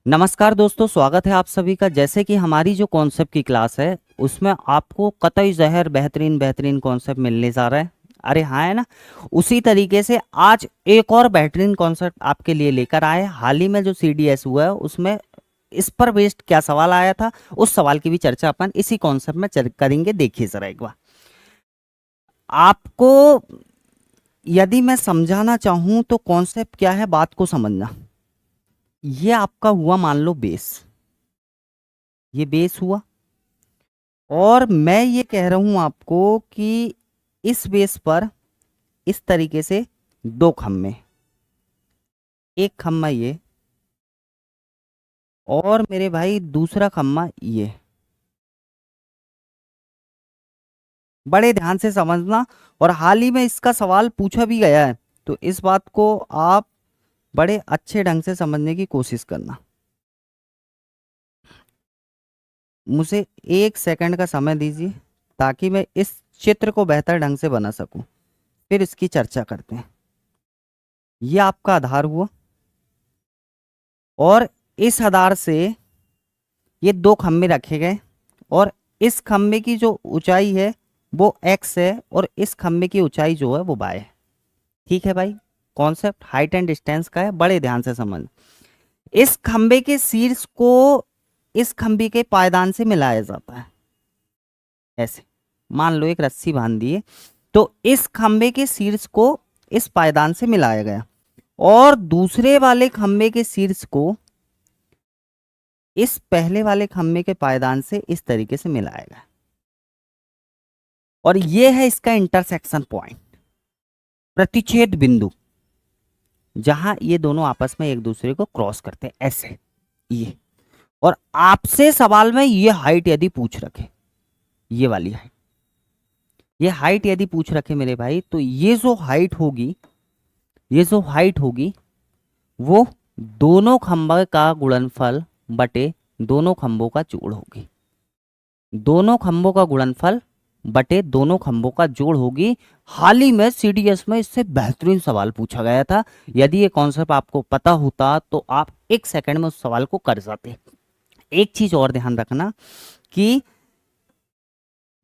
नमस्कार दोस्तों, स्वागत है आप सभी का। जैसे कि हमारी जो कॉन्सेप्ट की क्लास है उसमें आपको कतई ज़हर बेहतरीन बेहतरीन कॉन्सेप्ट मिलने जा रहा है। अरे हाँ, है ना। उसी तरीके से आज एक और बेहतरीन कॉन्सेप्ट आपके लिए लेकर आए। हाल ही में जो सीडीएस हुआ है उसमें इस पर बेस्ड क्या सवाल आया था, उस सवाल की भी चर्चा अपन इसी कॉन्सेप्ट में करेंगे। देखिए जरा एक बार आपको, यदि मैं समझाना चाहूं तो कॉन्सेप्ट क्या है, बात को समझना। ये आपका हुआ मान लो बेस, ये बेस हुआ, और मैं ये कह रहा हूं आपको कि इस बेस पर इस तरीके से दो खम्भे, एक खम्भा ये और मेरे भाई दूसरा खम्भा ये। बड़े ध्यान से समझना, और हाल ही में इसका सवाल पूछा भी गया है, तो इस बात को आप बड़े अच्छे ढंग से समझने की कोशिश करना। मुझे एक सेकंड का समय दीजिए ताकि मैं इस चित्र को बेहतर ढंग से बना सकूं, फिर इसकी चर्चा करते हैं। ये आपका आधार हुआ, और इस आधार से ये दो खंभे रखे गए, और इस खंभे की जो ऊंचाई है वो x है, और इस खंभे की ऊंचाई जो है वो y है। ठीक है भाई, कॉन्सेप्ट हाइट एंड डिस्टेंस का है, बड़े ध्यान से समझ। इस खंभे के शीर्ष को इस खंभे के पायदान से मिलाया जाता है। ऐसे मान लो एक रस्सी बांध दिए, तो इस खंभे के शीर्ष को इस पायदान से मिलाया गया, और दूसरे वाले खंभे के शीर्ष को इस पहले वाले खंभे के पायदान से इस तरीके से मिलाया गया, और ये है इसका इंटरसेक्शन पॉइंट, प्रतिच्छेद बिंदु, जहां ये दोनों आपस में एक दूसरे को क्रॉस करते हैं ऐसे। ये, और आपसे सवाल में ये हाइट यदि पूछ रखे, ये वाली हाइट, ये हाइट यदि पूछ रखे मेरे भाई, तो ये जो हाइट होगी, ये जो हाइट होगी वो दोनों खंभे का गुणनफल बटे दोनों खंभों का जोड़ होगी। दोनों खंभों का गुणनफल बटे दोनों खंभों का जोड़ होगी। हाल ही में सीडीएस में इससे बेहतरीन सवाल पूछा गया था। यदि ये कॉन्सेप्ट आपको पता होता तो आप एक सेकंड में उस सवाल को कर जाते। एक चीज और ध्यान रखना कि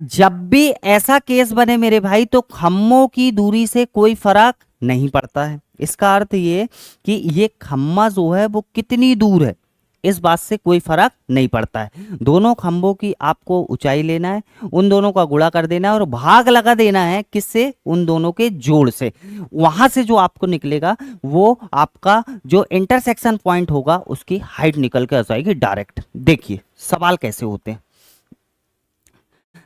जब भी ऐसा केस बने मेरे भाई, तो खम्भों की दूरी से कोई फर्क नहीं पड़ता है। इसका अर्थ ये कि ये खम्मा जो है वो कितनी दूर है, इस बात से कोई फर्क नहीं पड़ता है। दोनों खंभों की आपको ऊंचाई लेना है, उन दोनों का गुणा कर देना है, और भाग लगा देना है किससे, उन दोनों के जोड़ से। वहां से जो आपको निकलेगा वो आपका जो इंटरसेक्शन पॉइंट होगा उसकी हाइट निकल के आ जाएगी डायरेक्ट। देखिए सवाल कैसे होते हैं।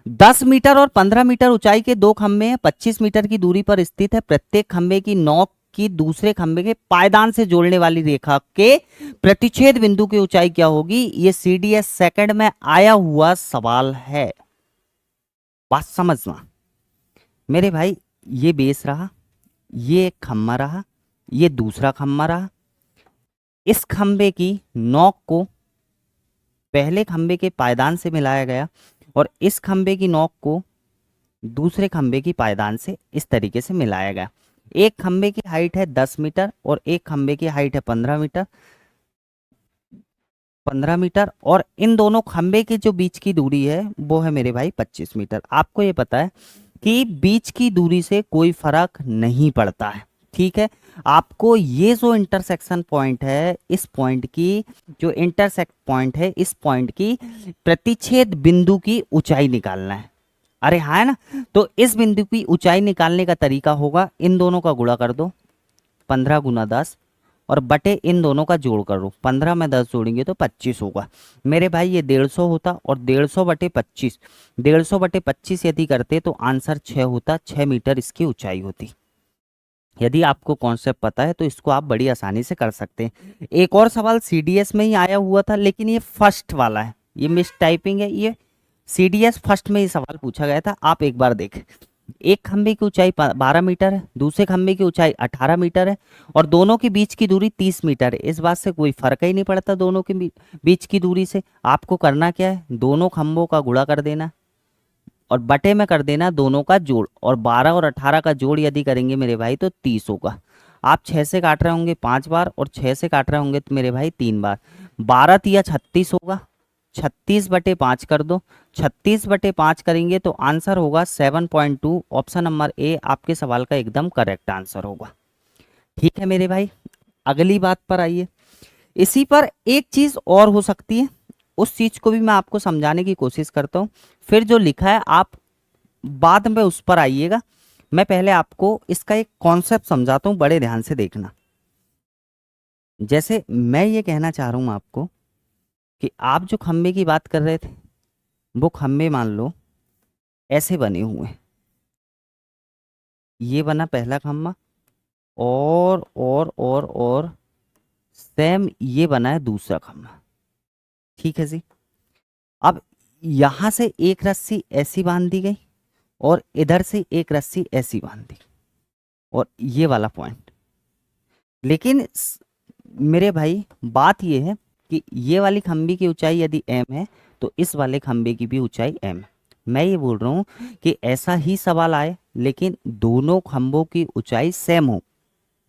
10 मीटर और 15 मीटर ऊंचाई के दो खंभे हैं, 25 मीटर की दूरी पर स्थित है। प्रत्येक खंभे की नोक की दूसरे खंभे के पायदान से जोड़ने वाली रेखा के प्रतिच्छेद बिंदु की ऊंचाई क्या होगी। ये सीडीएस सेकंड में आया हुआ सवाल है, बात समझना मेरे भाई। ये बेस रहा, ये एक खंभा रहा, ये दूसरा खंभा रहा। इस खंभे की नोक को पहले खंभे के पायदान से मिलाया गया, और इस खंभे की नोक को दूसरे खंभे की पायदान से इस तरीके से मिलाया गया। एक खंभे की हाइट है 10 मीटर और एक खंभे की हाइट है 15 मीटर। 15 मीटर, और इन दोनों खंभे के जो बीच की दूरी है वो है मेरे भाई 25 मीटर। आपको ये पता है कि बीच की दूरी से कोई फर्क नहीं पड़ता है। ठीक है, आपको ये जो इंटरसेक्शन पॉइंट है, इस पॉइंट की जो इंटरसेक्ट पॉइंट है, इस पॉइंट की प्रतिच्छेद बिंदु की ऊंचाई निकालना है। अरे हाँ, है ना। तो इस बिंदु की ऊंचाई निकालने का तरीका होगा, इन दोनों का गुणा कर दो 15 गुना 10, और बटे इन दोनों का जोड़ करो। 15 में 10 जोड़ेंगे तो 25 होगा मेरे भाई। ये 150 होता, और 150 बटे 25, 150 बटे 25 यदि करते तो आंसर 6 होता। 6 मीटर इसकी ऊंचाई होती। यदि आपको कॉन्सेप्ट पता है तो इसको आप बड़ी आसानी से कर सकते हैं। एक और सवाल सीडीएस में ही आया हुआ था, लेकिन ये फर्स्ट वाला है, ये मिस टाइपिंग है। ये सीडीएस फर्स्ट में ये सवाल पूछा गया था, आप एक बार देखें। एक खंभे की ऊंचाई 12 मीटर है, दूसरे खंभे की ऊंचाई 18 मीटर है, और दोनों के बीच की दूरी 30 मीटर है। इस बात से कोई फर्क ही नहीं पड़ता दोनों के बीच की दूरी से। आपको करना क्या है, दोनों खंभों का गुणा कर देना और बटे में कर देना दोनों का जोड़, और 12 और 18 का जोड़ यदि करेंगे मेरे भाई तो 30 होगा। आप 6 से काट रहे होंगे 5 बार, और 6 से काट रहे होंगे तो मेरे भाई 3 बार। 12 तिया 36 होगा, 36/5 कर दो, 36/5 करेंगे तो आंसर होगा 7.2। ऑप्शन नंबर ए आपके सवाल का एकदम करेक्ट आंसर होगा। ठीक है मेरे भाई, अगली बात पर आइए। इसी पर एक चीज और हो सकती है, उस चीज को भी मैं आपको समझाने की कोशिश करता हूँ, फिर जो लिखा है आप बाद में उस पर आइएगा। मैं पहले आपको इसका एक कॉन्सेप्ट समझाता हूँ, बड़े ध्यान से देखना। जैसे मैं ये कहना चाह रहा हूँ आपको कि आप जो खंबे की बात कर रहे थे, वो खंबे मान लो ऐसे बने हुए हैं। ये बना पहला खंबा, और सेम ये बना है दूसरा खंबा। ठीक है जी। अब यहां से एक रस्सी ऐसी बांध दी गई और इधर से एक रस्सी ऐसी बांध दी, और ये वाला पॉइंट। लेकिन मेरे भाई बात ये है कि ये वाली खंबी की ऊंचाई यदि m है तो इस वाले खंबे की भी ऊंचाई m है। मैं ये बोल रहा हूँ कि ऐसा ही सवाल आए लेकिन दोनों खंभों की ऊंचाई सेम हो,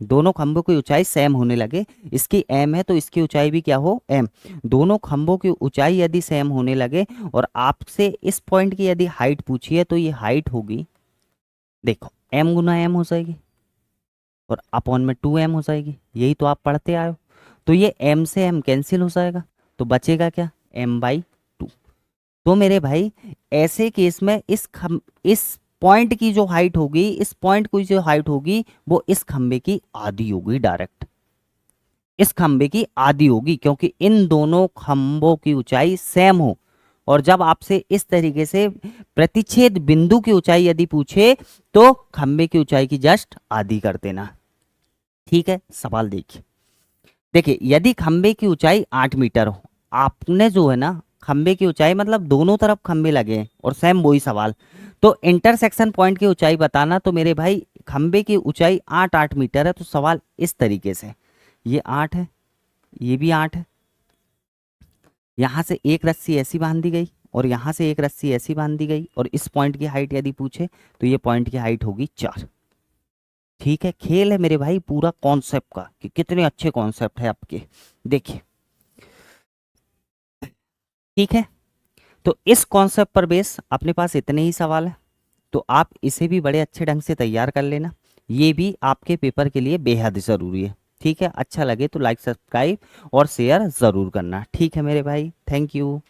दोनों खंभों की ऊंचाई सेम होने लगे। इसकी m है तो इसकी ऊंचाई भी क्या हो, m। दोनों खंभों की ऊंचाई यदि सेम होने लगे और आपसे इस पॉइंट की यदि हाइट पूछी है तो ये हाइट होगी, देखो m गुना m हो जाएगी और अपॉन में 2m हो जाएगी। यही तो आप पढ़ते आए हो। तो ये m से m कैंसिल हो जाएगा, तो बचेगा क्या, m/2। तो मेरे भाई ऐसे केस में इस पॉइंट की जो हाइट होगी, इस पॉइंट की जो हाइट होगी वो इस खंबे की आधी होगी, डायरेक्ट इस खंबे की आधी होगी, क्योंकि इन दोनों खंभों की ऊंचाई सेम हो। और जब आपसे इस तरीके से प्रतिच्छेद बिंदु की ऊंचाई यदि पूछे तो खंबे की ऊंचाई की जस्ट आधी कर देना। ठीक है, सवाल देखिए। देखिए यदि खंबे की ऊंचाई 8 मीटर हो, आपने जो है ना खंबे की ऊंचाई मतलब दोनों तरफ खंबे लगे हैं और सेम वही सवाल, तो इंटरसेक्शन पॉइंट की ऊंचाई बताना। तो मेरे भाई खंबे की ऊंचाई 8 मीटर है, तो सवाल इस तरीके से, ये 8 है, ये भी 8 है, यहां से एक रस्सी ऐसी बांध दी गई और यहां से एक रस्सी ऐसी बांध दी गई, और इस पॉइंट की हाइट यदि पूछे तो ये पॉइंट की हाइट होगी 4। ठीक है, खेल है मेरे भाई पूरा कॉन्सेप्ट का कि कितने अच्छे कॉन्सेप्ट है आपके, देखिए। ठीक है, तो इस कॉन्सेप्ट पर बेस अपने पास इतने ही सवाल है, तो आप इसे भी बड़े अच्छे ढंग से तैयार कर लेना। ये भी आपके पेपर के लिए बेहद ज़रूरी है। ठीक है, अच्छा लगे तो लाइक सब्सक्राइब और शेयर ज़रूर करना। ठीक है मेरे भाई, थैंक यू।